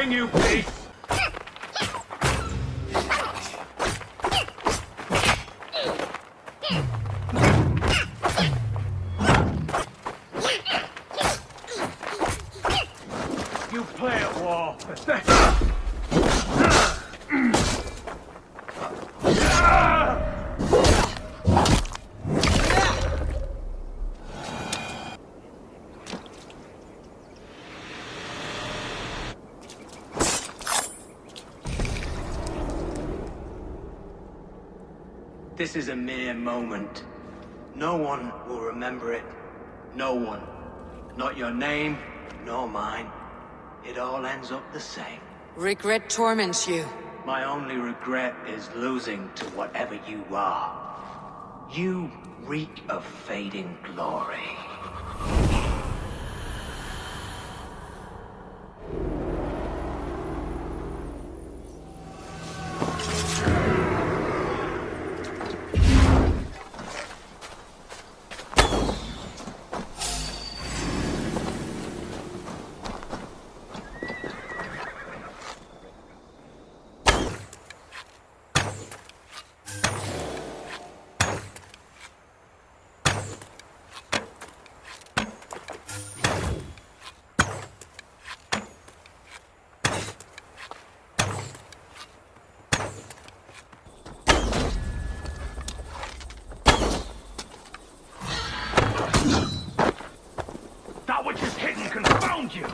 bring you peace. You play at war. This is a mere moment. No one will remember it. No one. Not your name, nor mine. It all ends up the same. Regret torments you. My only regret is losing to whatever you are. You reek of fading glory. That which is hidden confound you!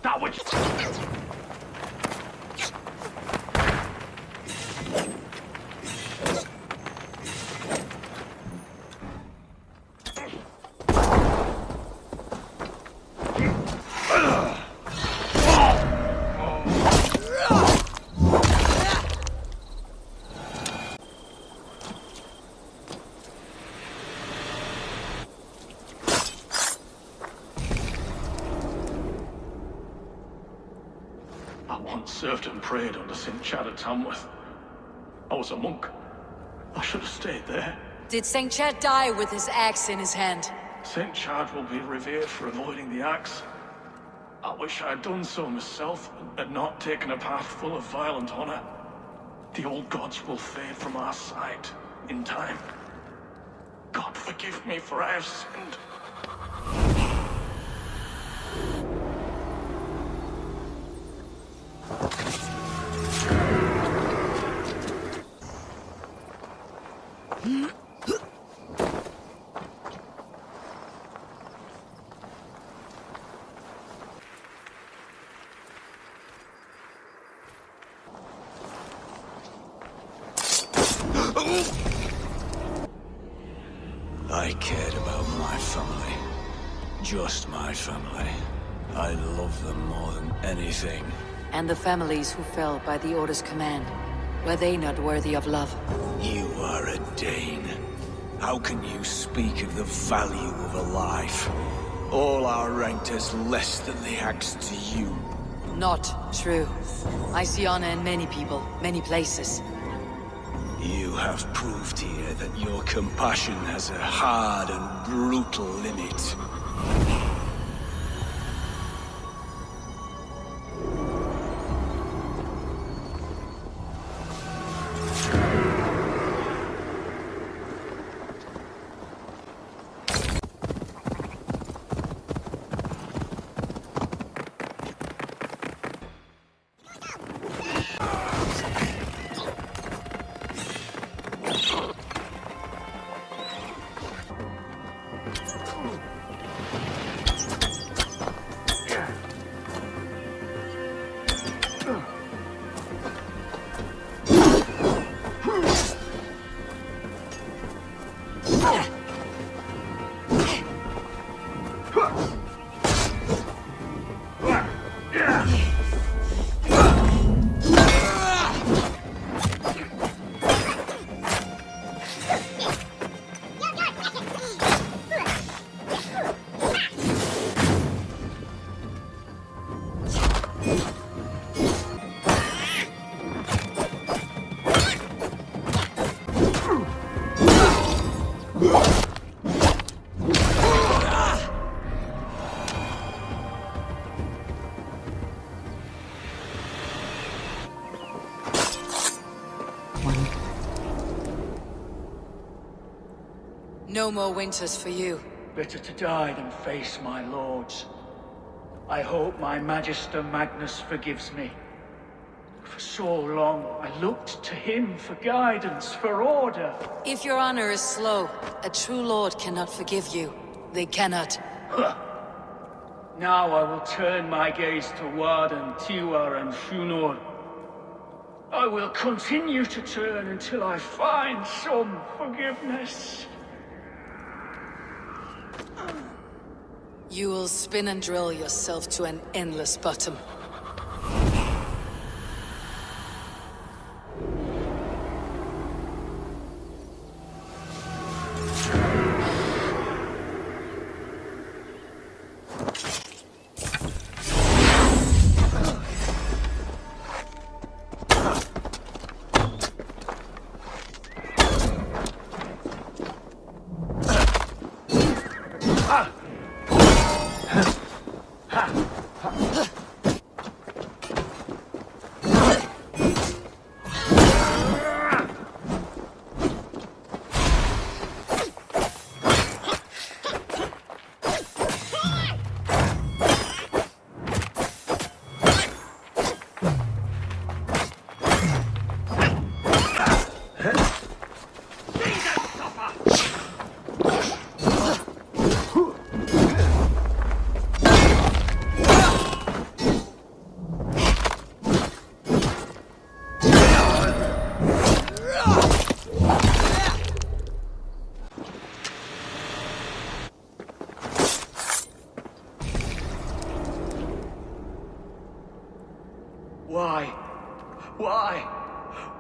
That which... I once served and prayed under St. Chad at Tamworth. I was a monk. I should have stayed there. Did St. Chad die with his axe in his hand? St. Chad will be revered for avoiding the axe. I wish I had done so myself, and not taken a path full of violent honor. The old gods will fade from our sight in time. God forgive me, for I have sinned. I cared about my family. Just my family. I love them more than anything. And the families who fell by the Order's command, were they not worthy of love? You are a Dane. How can you speak of the value of a life? All are ranked as less than the axe to you. Not true. I see honor in many people, many places. You have proved here that your compassion has a hard and brutal limit. No more winters for you. Better to die than face my lords. I hope my Magister Magnus forgives me. For so long, I looked to him for guidance, for order. If your honor is slow, a true lord cannot forgive you. They cannot. Now I will turn my gaze to Warden, Tiwar, and Shunor. I will continue to turn until I find some forgiveness. You will spin and drill yourself to an endless bottom.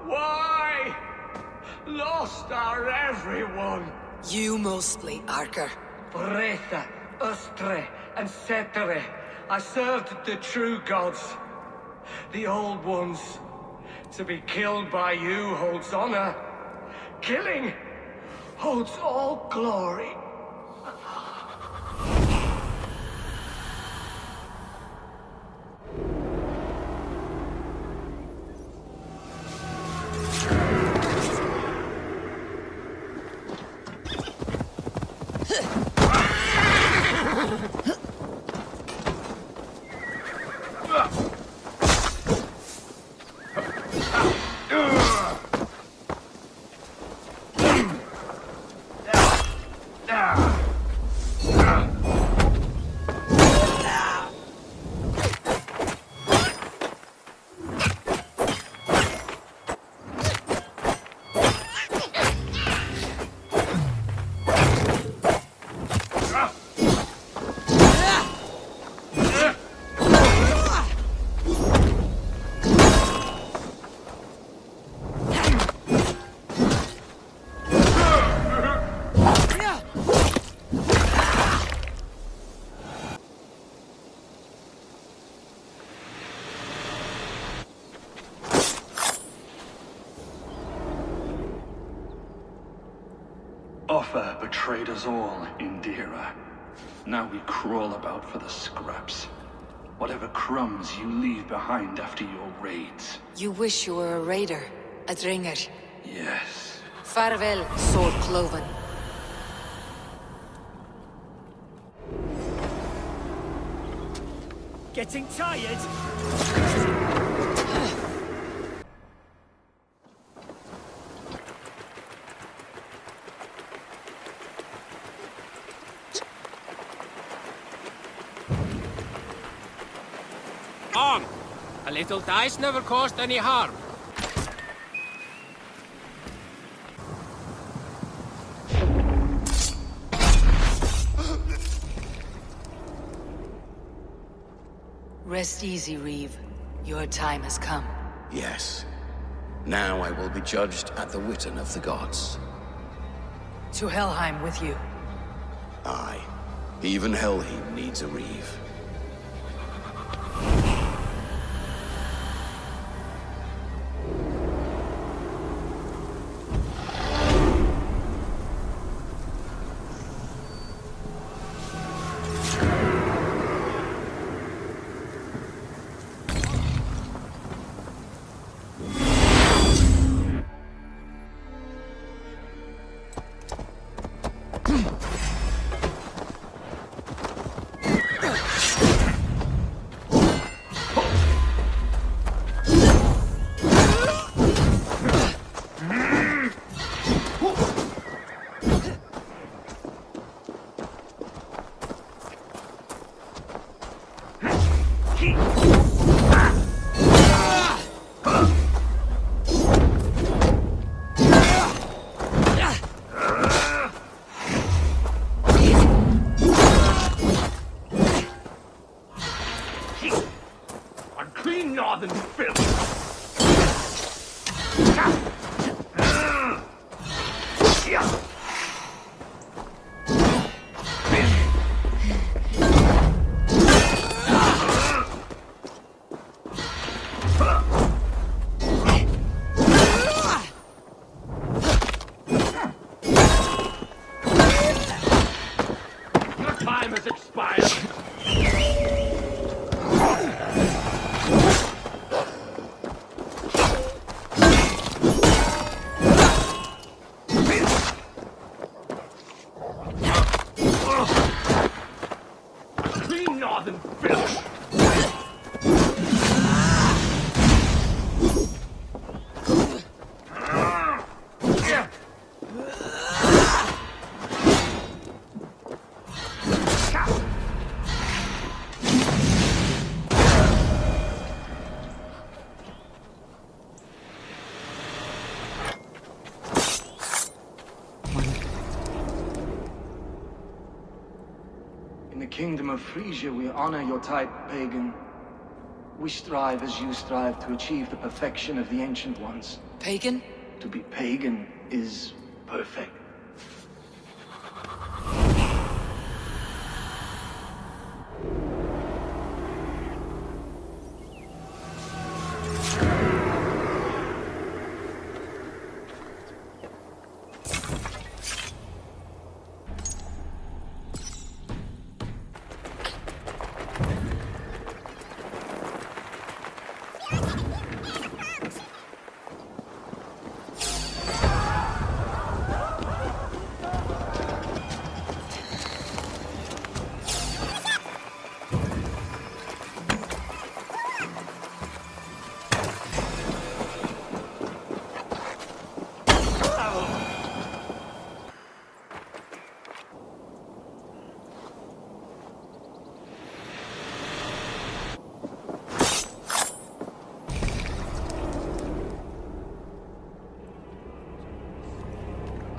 Why? Lost are everyone. You mostly, Archer. Bretha, Ustre, and Setere. I served the true gods. The old ones. To be killed by you holds honor. Killing holds all glory. Offa betrayed us all, Indira. Now we crawl about for the scraps. Whatever crumbs you leave behind after your raids. You wish you were a raider, a dringer. Yes. Farewell, sword cloven. Getting tired? On! A little dice never caused any harm. Rest easy, Reeve. Your time has come. Yes. Now I will be judged at the Witten of the gods. To Helheim with you. Aye. Even Helheim needs a Reeve. Kingdom of Frisia, we honor your type, pagan. We strive as you strive to achieve the perfection of the Ancient Ones. Pagan? To be pagan is perfect.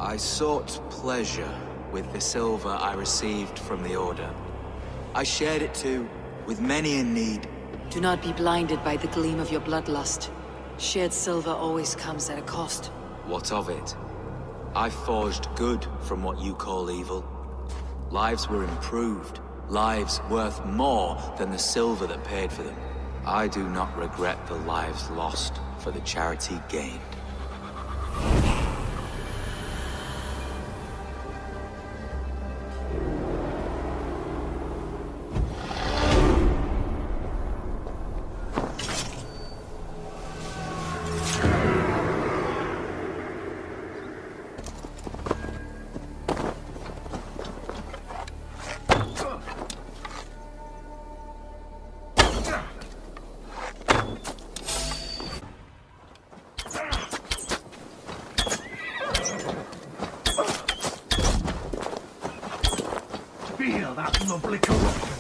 I sought pleasure with the silver I received from the Order. I shared it too, with many in need. Do not be blinded by the gleam of your bloodlust. Shared silver always comes at a cost. What of it? I forged good from what you call evil. Lives were improved, lives worth more than the silver that paid for them. I do not regret the lives lost for the charity gained. Lovely corruption.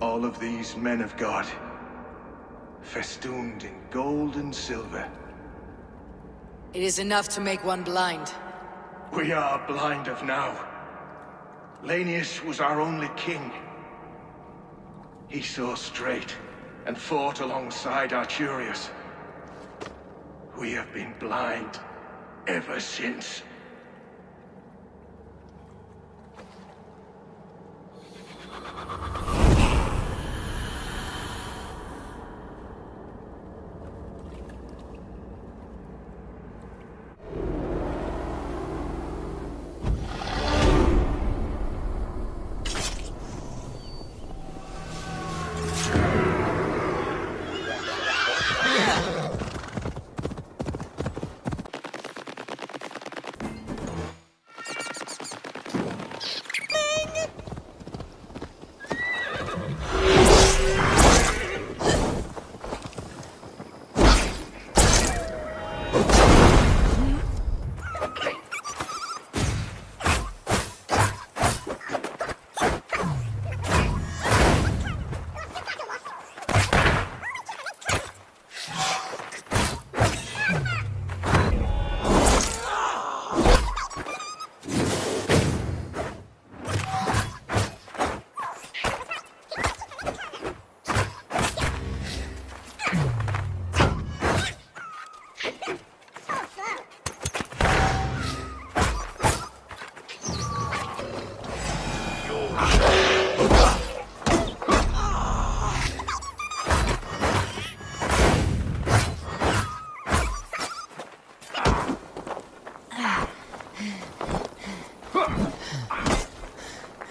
All of these men of God, festooned in gold and silver. It is enough to make one blind. We are blind of now. Lanius was our only king. He saw straight and fought alongside Arturius. We have been blind ever since.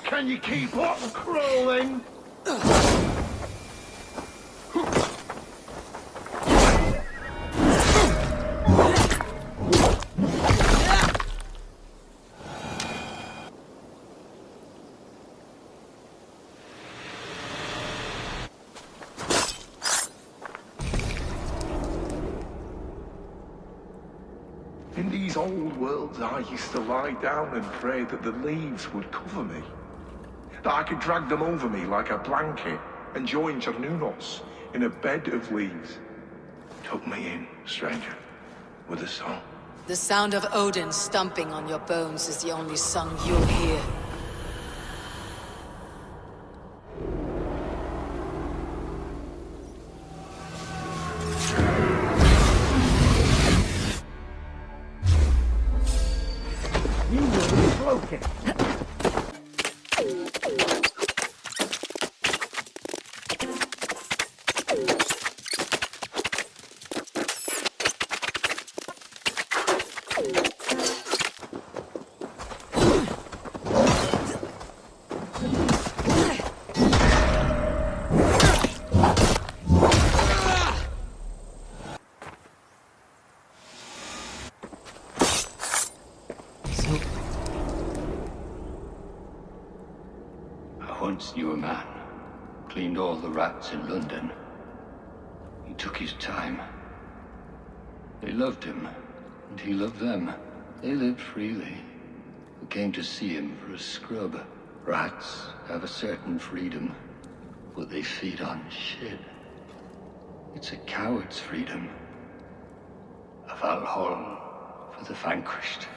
Can you keep up crawling? In these old worlds, I used to lie down and pray that the leaves would cover me. That I could drag them over me like a blanket and join Cernunos in a bed of leaves. Tuck me in, stranger, with a song. The sound of Odin stomping on your bones is the only song you'll hear. You will be broken. I once knew a man, cleaned all the rats in London. He took his time. They loved him, and he loved them. They lived freely. We came to see him for a scrub. Rats have a certain freedom, but they feed on shit. It's a coward's freedom. A Valhalla for the vanquished.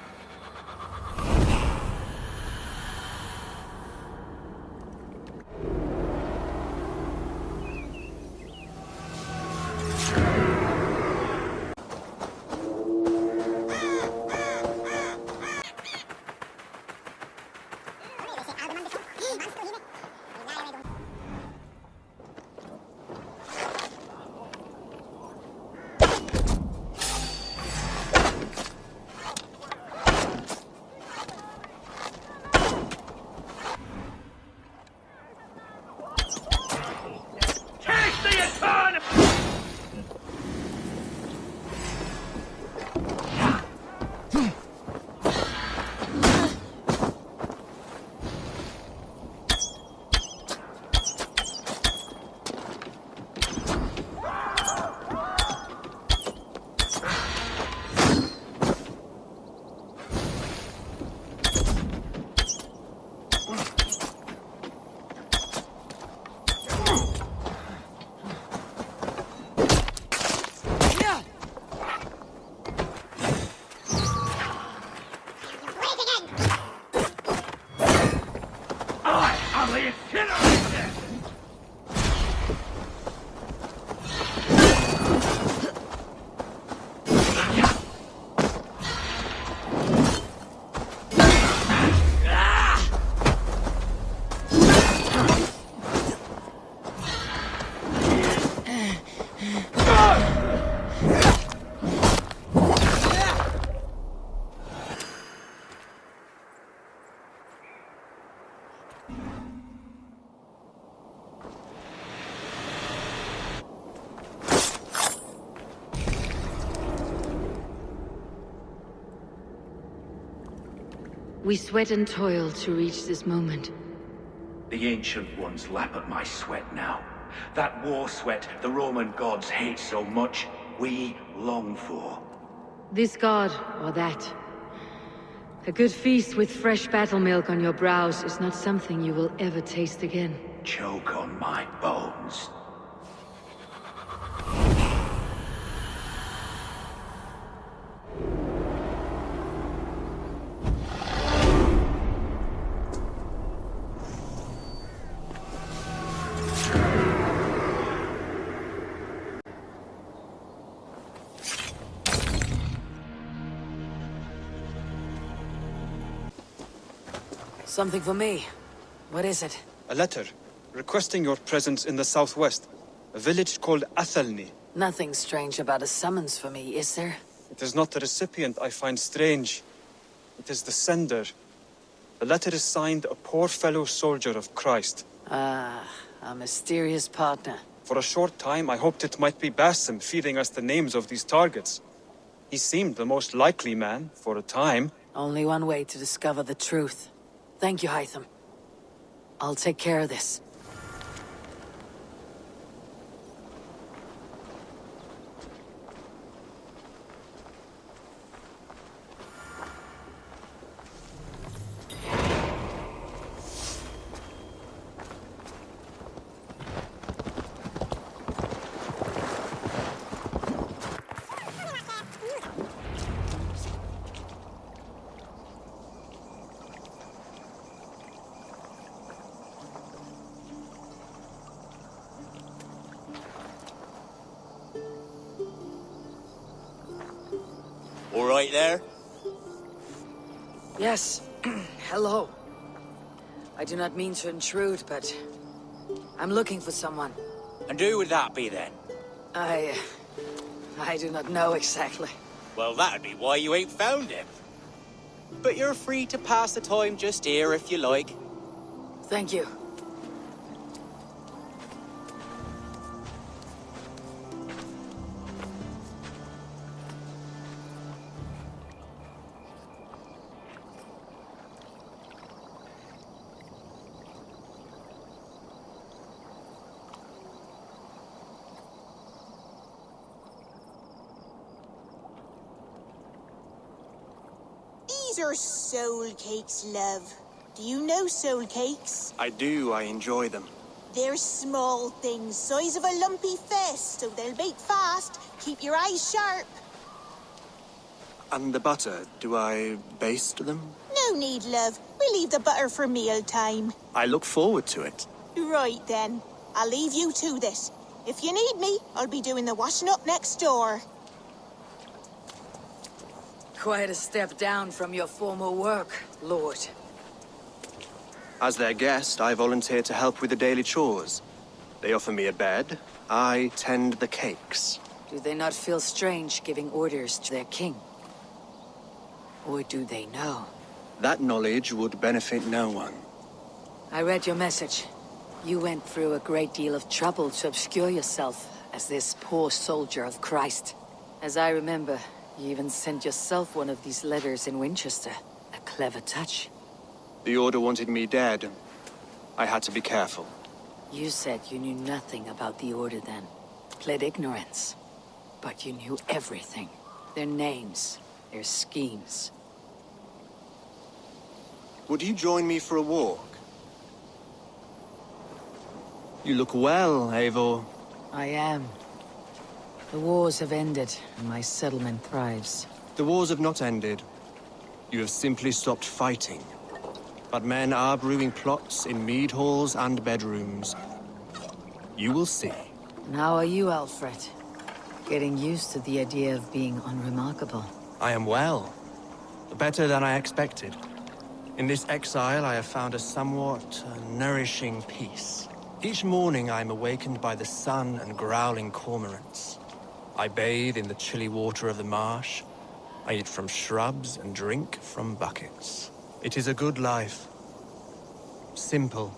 We sweat and toil to reach this moment. The Ancient Ones lap at my sweat now. That war sweat the Roman gods hate so much, we long for. This god, or that. A good feast with fresh battle milk on your brows is not something you will ever taste again. Choke on my bones. Something for me. What is it? A letter, requesting your presence in the southwest. A village called Athelney. Nothing strange about a summons for me, is there? It is not the recipient I find strange. It is the sender. The letter is signed a poor fellow soldier of Christ. Ah, a mysterious partner. For a short time, I hoped it might be Basim feeding us the names of these targets. He seemed the most likely man, for a time. Only one way to discover the truth. Thank you, Hytham. I'll take care of this. All right there? Yes. Hello. I do not mean to intrude, but I'm looking for someone. And who would that be then? I do not know exactly. Well, that'd be why you ain't found him. But you're free to pass the time just here if you like. Thank you. These are soul cakes, love. Do you know soul cakes? I do. I enjoy them. They're small things, size of a lumpy fist, so they'll bake fast. Keep your eyes sharp. And the butter, do I baste them? No need, love. We'll leave the butter for mealtime. I look forward to it. Right then. I'll leave you to this. If you need me, I'll be doing the washing up next door. Quite a step down from your former work, Lord. As their guest, I volunteer to help with the daily chores. They offer me a bed. I tend the cakes. Do they not feel strange giving orders to their king? Or do they know? That knowledge would benefit no one. I read your message. You went through a great deal of trouble to obscure yourself as this poor soldier of Christ. As I remember, you even sent yourself one of these letters in Winchester. A clever touch. The Order wanted me dead. I had to be careful. You said you knew nothing about the Order then. Pled ignorance. But you knew everything. Their names, their schemes. Would you join me for a walk? You look well, Eivor. I am. The wars have ended, and my settlement thrives. The wars have not ended. You have simply stopped fighting. But men are brewing plots in mead halls and bedrooms. You will see. And how are you, Alfred? Getting used to the idea of being unremarkable. I am well. Better than I expected. In this exile, I have found a somewhat nourishing peace. Each morning, I am awakened by the sun and growling cormorants. I bathe in the chilly water of the marsh. I eat from shrubs and drink from buckets. It is a good life. Simple.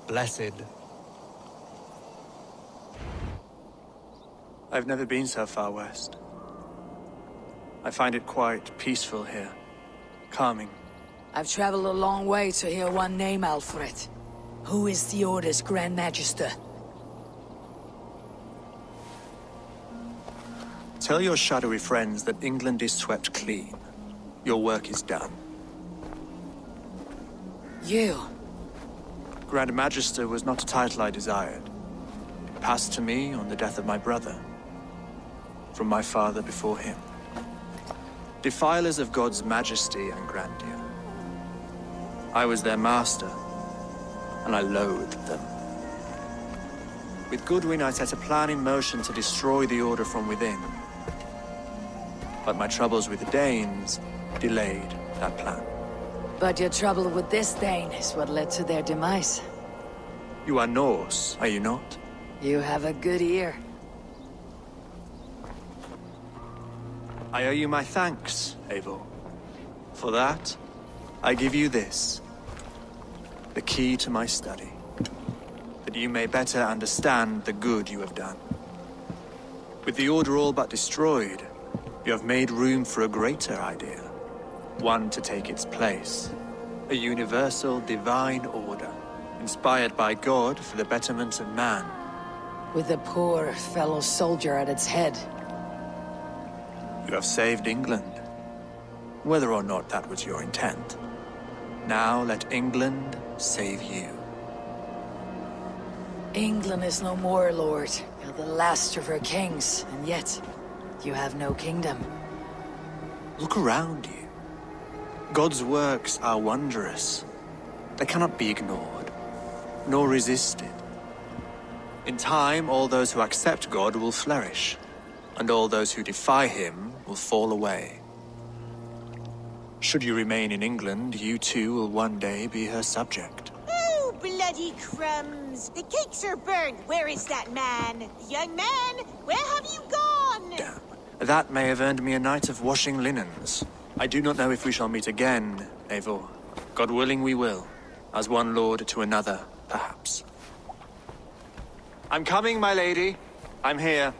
Blessed. I've never been so far west. I find it quite peaceful here. Calming. I've traveled a long way to hear one name, Alfred. Who is the Order's Grand Magister? Tell your shadowy friends that England is swept clean. Your work is done. You? Grand Magister was not a title I desired. It passed to me on the death of my brother. From my father before him. Defilers of God's majesty and grandeur. I was their master, and I loathed them. With Goodwin, I set a plan in motion to destroy the Order from within. But my troubles with the Danes delayed that plan. But your trouble with this Dane is what led to their demise. You are Norse, are you not? You have a good ear. I owe you my thanks, Eivor. For that, I give you this. The key to my study. That you may better understand the good you have done. With the Order all but destroyed, you have made room for a greater idea. One to take its place. A universal divine order, inspired by God for the betterment of man. With a poor fellow soldier at its head. You have saved England. Whether or not that was your intent. Now let England save you. England is no more, Lord. You're the last of her kings, and yet you have no kingdom. Look around you. God's works are wondrous. They cannot be ignored, nor resisted. In time, all those who accept God will flourish, and all those who defy him will fall away. Should you remain in England, you too will one day be her subject. Oh, bloody crumbs! The cakes are burned. Where is that man? Young man, where have you gone? Damn. That may have earned me a night of washing linens. I do not know if we shall meet again, Eivor. God willing we will. As one lord to another, perhaps. I'm coming, my lady. I'm here.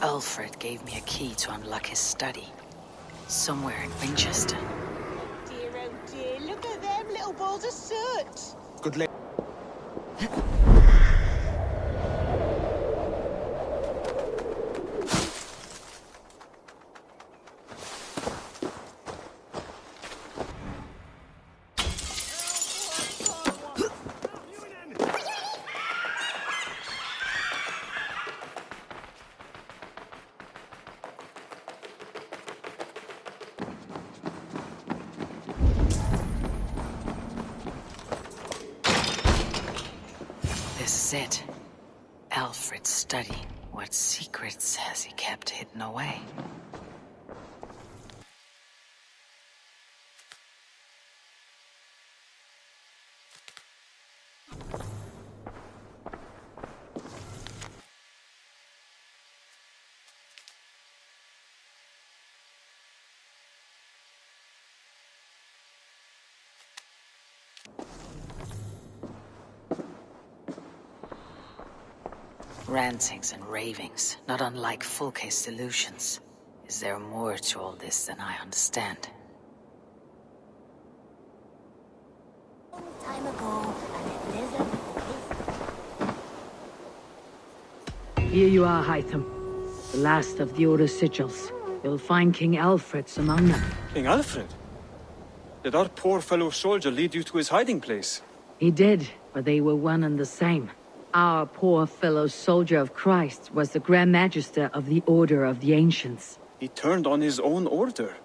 Alfred gave me a key to unlock his study. Somewhere in Winchester. Dear, oh dear, look at them little balls of soot. Good lady. This is it. Alfred's study. What secrets has he kept hidden away? Rantings and ravings, not unlike full-case delusions. Is there more to all this than I understand? Time ago, Here you are, Hytham. The last of the Order's sigils. You'll find King Alfred's among them. King Alfred? Did our poor fellow soldier lead you to his hiding place? He did, but they were one and the same. Our poor fellow soldier of Christ was the Grand Magister of the Order of the Ancients. He turned on his own order.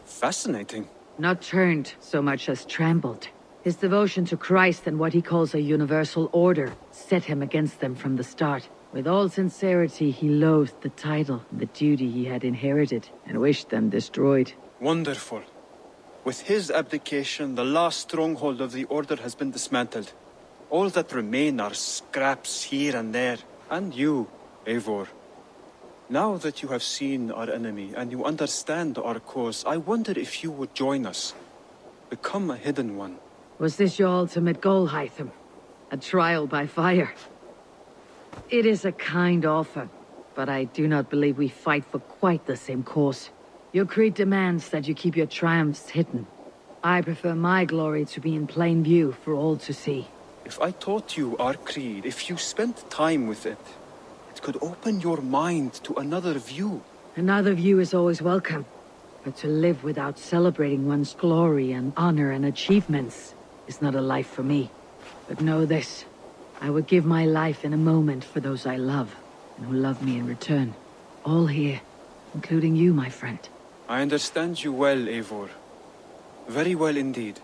Fascinating. Not turned so much as trampled. His devotion to Christ and what he calls a universal order set him against them from the start. With all sincerity, he loathed the title and the duty he had inherited, and wished them destroyed. Wonderful. With his abdication, the last stronghold of the Order has been dismantled. All that remain are scraps here and there. And you, Eivor. Now that you have seen our enemy and you understand our cause, I wonder if you would join us. Become a hidden one. Was this your ultimate goal, Hytham? A trial by fire? It is a kind offer, but I do not believe we fight for quite the same cause. Your creed demands that you keep your triumphs hidden. I prefer my glory to be in plain view for all to see. If I taught you our creed, if you spent time with it, it could open your mind to another view. Another view is always welcome, but to live without celebrating one's glory and honor and achievements is not a life for me. But know this, I would give my life in a moment for those I love, and who love me in return. All here, including you, my friend. I understand you well, Eivor. Very well indeed.